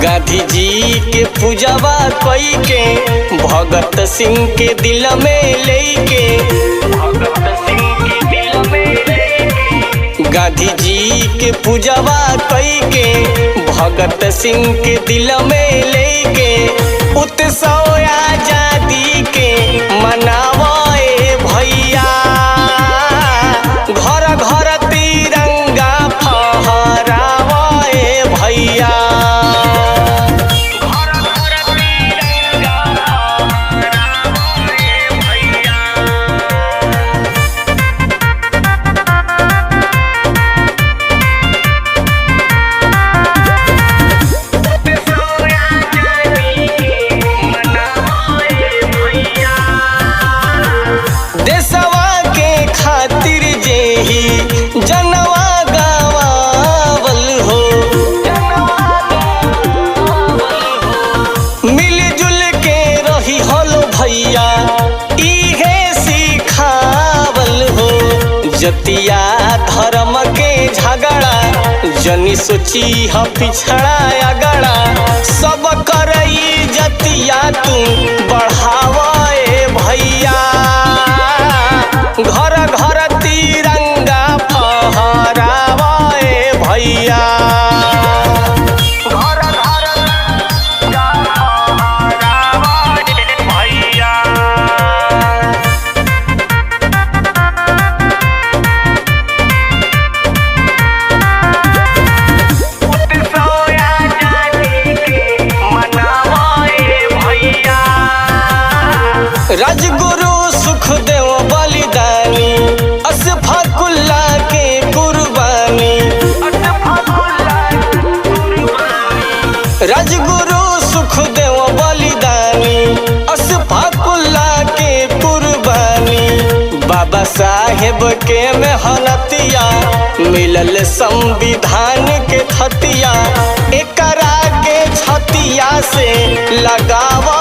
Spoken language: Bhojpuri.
गांधी जी के पूजवा कई के भगत सिंह के दिल में लेके, गांधी जी के पूजवा कई के भगत सिंह के दिल में लेके उत्सव आजादी के मनावे भैया। घर घर तिरंगा फहरावे भैया। देशवा के खातिर जेही जनवा गवावल हो, मिलजुल के रही हलो भैया इहे सिखावल हो। जतिया धर्म के झगड़ा जनी सोची ह पिछड़ा अगड़ा, सब करई जतिया तू बढ़ावे भैया। घर घर तिरंगा फहरावे भैया। घर घर फहरावे भैया। राजगुरु सुखदेव बलिदानी अशफाकुल्ला के कुर्बानी, राजगुरु सुखदेव बलिदानी अशफाकुल्ला के कुर्बानी। बाबा साहेब के मेहनतिया मिलल संविधान के खतिया, एकरा के छतिया से लगावा